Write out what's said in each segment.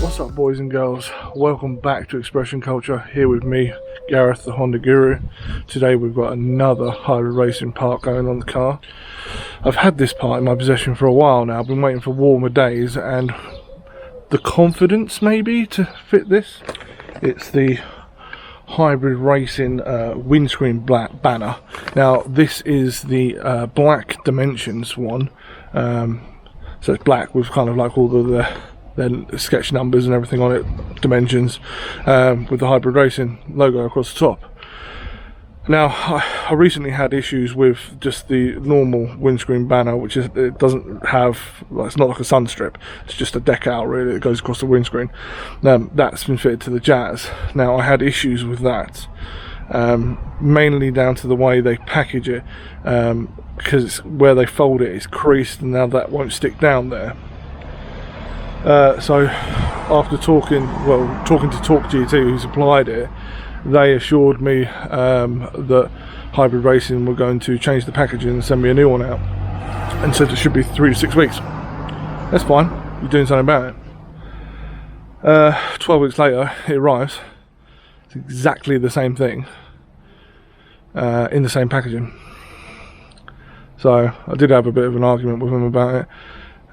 What's up, boys and girls? Welcome back to Expression Culture, here with me, Gareth the Honda Guru. Today we've got another hybrid racing part going on the car. I've had this part in my possession for a while now. I've been waiting for warmer days and the confidence maybe to fit this. It's the Hybrid Racing Windscreen black banner. Now this is the black dimensions one, so it's black with kind of like all the sketch numbers and everything on it, dimensions, with the Hybrid Racing logo across the top. Now I recently had issues with just the normal windscreen banner, which is, it doesn't have, well, it's not like a sun strip, it's just a decal really that goes across the windscreen. That's been fitted to the Jazz. Now I had issues with that, mainly down to the way they package it, because where they fold it is creased and now that won't stick down there. So after talking to Talk GT, who supplied it, they assured me that Hybrid Racing were going to change the packaging and send me a new one out, and said it should be 3 to 6 weeks. That's fine, you're doing something about it. 12 weeks later it arrives. It's exactly the same thing, in the same packaging. So I did have a bit of an argument with them about it.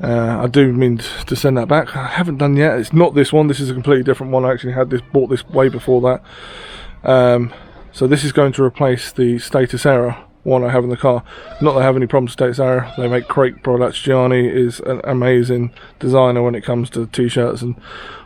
I do mean to send that back. I haven't done yet. It's not this one, this is a completely different one. I actually had this, bought this way before that. So this is going to replace the status error one I have in the car. Not that I have any problems with status error. They make great products. Gianni is an amazing designer when it comes to t-shirts and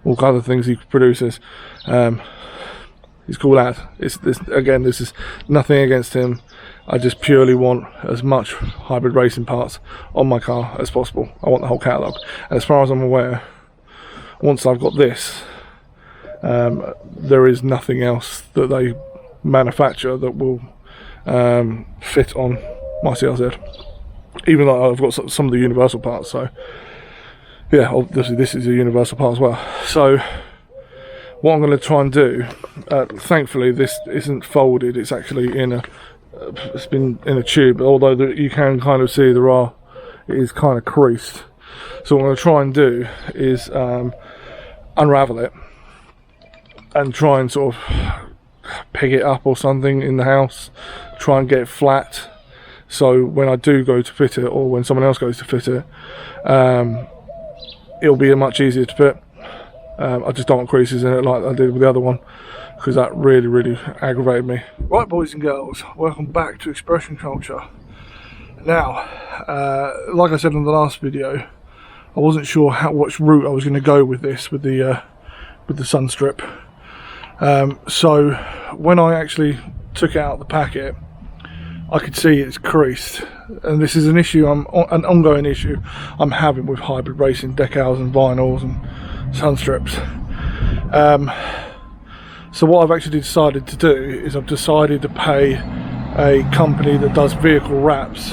all kinds of things he produces. He's a cool lad. This is nothing against him. I just purely want as much hybrid racing parts on my car as possible. I want the whole catalogue. And as far as I'm aware, once I've got this, there is nothing else that they manufacture that will fit on my CRZ. Even though I've got some of the universal parts, so yeah, obviously this is a universal part as well. So what I'm going to try and do, thankfully this isn't folded, it's actually in a, it's been in a tube, although you can kind of see it is kind of creased. So what I'm going to try and do is unravel it and try and sort of peg it up or something in the house, try and get it flat, so when I do go to fit it, or when someone else goes to fit it, it'll be much easier to fit. I just don't want creases in it like I did with the other one, because that really aggravated me. Right, boys and girls, welcome back to Expression Culture. Now, like I said in the last video, I wasn't sure which route I was going to go with this, with the sun strip. So when I actually took it out of the packet, I could see it's creased, and this is an issue, an ongoing issue I'm having with hybrid racing decals and vinyls and sun strips. So what I've actually decided to do is I've decided to pay a company that does vehicle wraps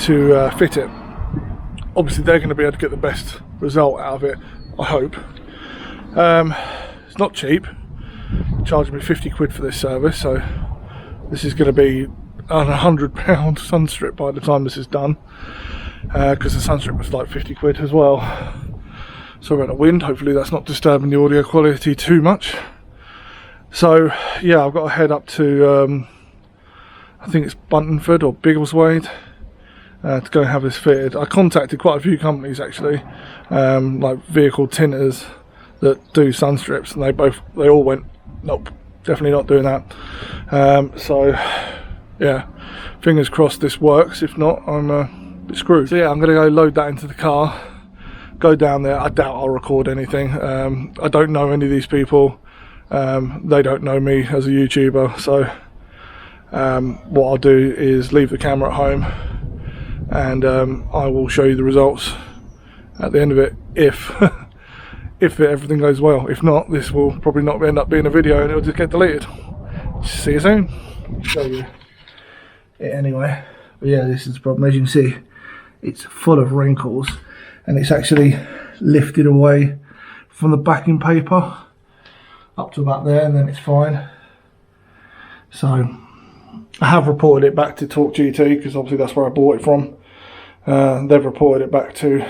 to fit it. Obviously they're going to be able to get the best result out of it, I hope. It's not cheap, charging me 50 quid for this service, so this is going to be an £100 sun strip by the time this is done, because the sun strip was like 50 quid as well. Sorry about the wind, hopefully that's not disturbing the audio quality too much. So yeah, I've got to head up to I think it's Buntingford or Biggleswade, to go and have this fitted. I contacted quite a few companies actually, like vehicle tinters that do sun strips, and they all went, nope, definitely not doing that. So yeah, fingers crossed this works. If not, I'm a bit screwed. So yeah, I'm going to go load that into the car, go down there. I doubt I'll record anything. I don't know any of these people. They don't know me as a YouTuber, so what I'll do is leave the camera at home, and I will show you the results at the end of it, if everything goes well. If not, this will probably not end up being a video and it'll just get deleted. See you soon. I'll show you it anyway. But yeah, this is the problem. As you can see, it's full of wrinkles, and it's actually lifted away from the backing paper up to about there, and then it's fine. So I have reported it back to Talk GT, because obviously that's where I bought it from. They've reported it back to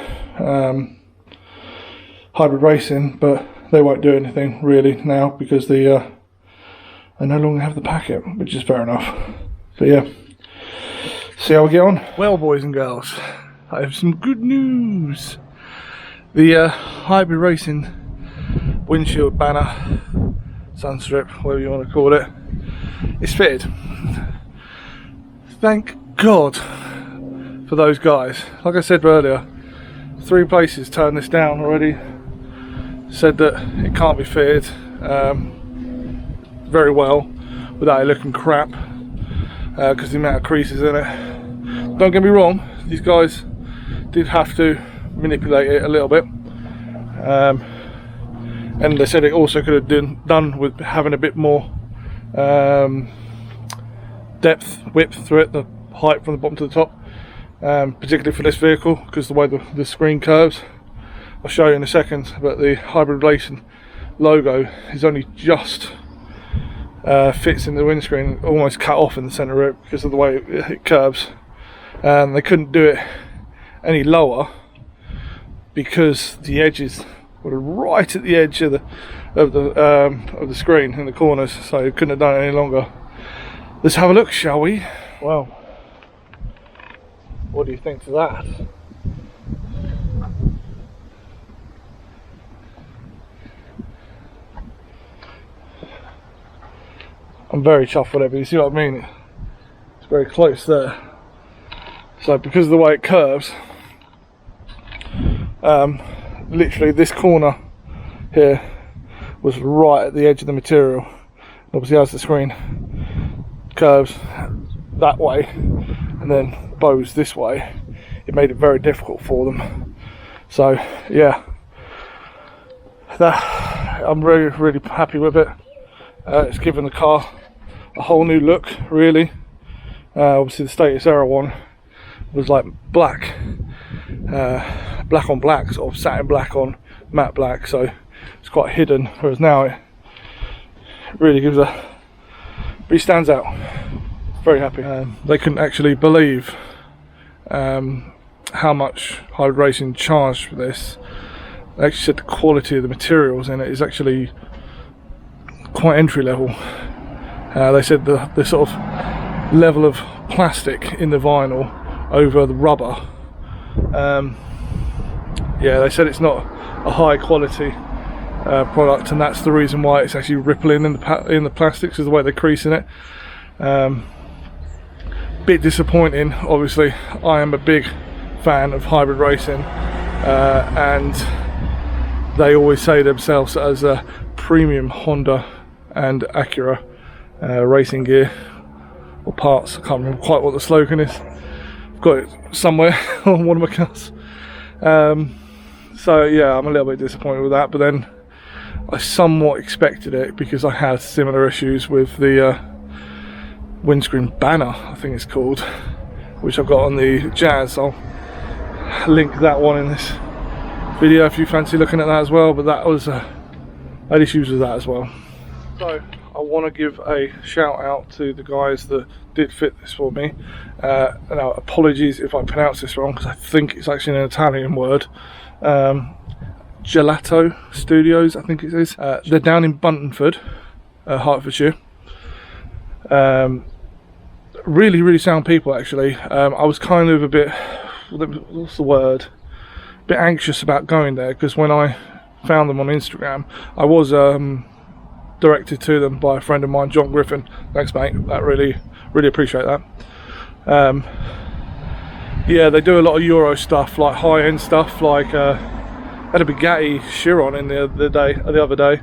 Hybrid Racing, but they won't do anything really now because they no longer have the packet, which is fair enough. But yeah, see how we get on. Well, boys and girls, I have some good news. The Hybrid Racing Windshield banner, sunstrip, whatever you want to call it, is fitted. Thank God for those guys. Like I said earlier, 3 places turned this down already, said that it can't be fitted very well without it looking crap because the amount of creases in it. Don't get me wrong, these guys did have to manipulate it a little bit, and they said it also could have been done with having a bit more width through it, the height from the bottom to the top, particularly for this vehicle because the way the screen curves. I'll show you in a second, but the Hybrid Racing logo is only just fits in the windscreen, almost cut off in the centre of it because of the way it curves. They couldn't do it any lower because the edges were right at the edge of the screen in the corners, so you couldn't have done it any longer. Let's have a look, shall we? Well, what do you think to that? I'm very chuffed with it, but you see what I mean? It's very close there. So because of the way it curves, literally this corner here was right at the edge of the material. Obviously as the screen curves that way and then bows this way, it made it very difficult for them. So yeah, I'm really happy with it. It's given the car a whole new look, really. Obviously the Status Era one was like black on black, sort of satin black on matte black, so it's quite hidden, whereas now it really gives he stands out. Very happy. They couldn't actually believe how much Hybrid Racing charged for this. They actually said the quality of the materials in it is actually quite entry level. They said the sort of level of plastic in the vinyl over the rubber, yeah, they said it's not a high quality product, and that's the reason why it's actually rippling in the plastics, is the way they crease in it. Bit disappointing, obviously. I am a big fan of Hybrid Racing, and they always say themselves as a premium Honda and Acura racing gear or parts. I can't remember quite what the slogan is. I've got it somewhere on one of my cars. So yeah, I'm a little bit disappointed with that, but then I somewhat expected it because I had similar issues with the windscreen banner, I think it's called, which I've got on the Jazz. I'll link that one in this video if you fancy looking at that as well, but that was I had issues with that as well. So I want to give a shout out to the guys that did fit this for me. Now apologies if I pronounce this wrong, because I think it's actually an Italian word. Gelato Studios, I think it is. They're down in Buntingford, Hertfordshire. Really sound people, actually. I was kind of a bit, what's the word, a bit anxious about going there, because when I found them on Instagram, I was directed to them by a friend of mine, John Griffin. Thanks, mate. That really appreciate that. Yeah, they do a lot of Euro stuff, like high-end stuff, like had a Bugatti Chiron in the other day.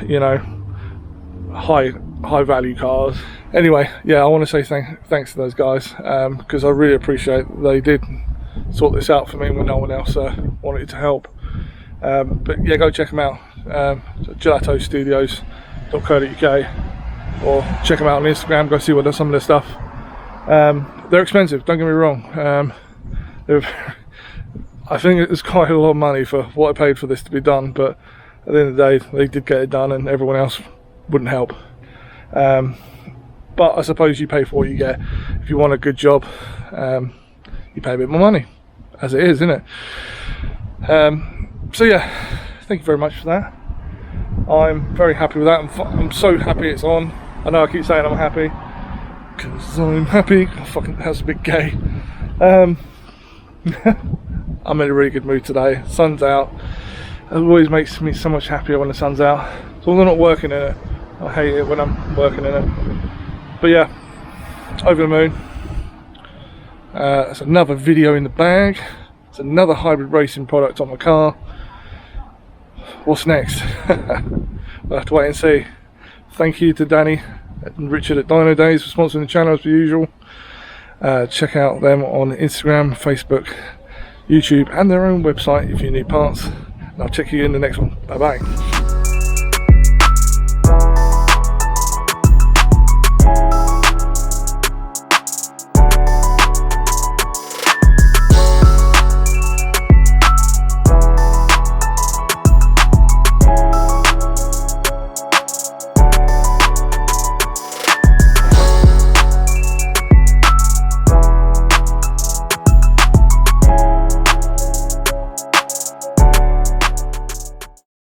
You know, high value cars. Anyway, yeah, I want to say thanks to those guys, because I really appreciate they did sort this out for me when no one else wanted to help. But yeah, go check them out. Gelato Studios.co.uk, or check them out on Instagram. Go see what some of their stuff. They're expensive, don't get me wrong. I think it's quite a lot of money for what I paid for this to be done, but at the end of the day they did get it done, and everyone else wouldn't help. But I suppose you pay for what you get. If you want a good job, you pay a bit more money, as it is, isn't it? So yeah, thank you very much for that. I'm very happy with that. I'm so happy it's on. I know I keep saying I'm happy because I'm happy. Oh, fucking, that's a bit gay. I'm in a really good mood today. Sun's out. It always makes me so much happier when the sun's out. So I'm not working in it. I hate it when I'm working in it. But yeah, over the moon. That's another video in the bag. It's another hybrid racing product on my car. What's next? We'll have to wait and see. Thank you to Danny and Richard at Dynodaze for sponsoring the channel as per usual. Check out them on Instagram, Facebook, YouTube and their own website if you need parts. And I'll check you in the next one. Bye bye.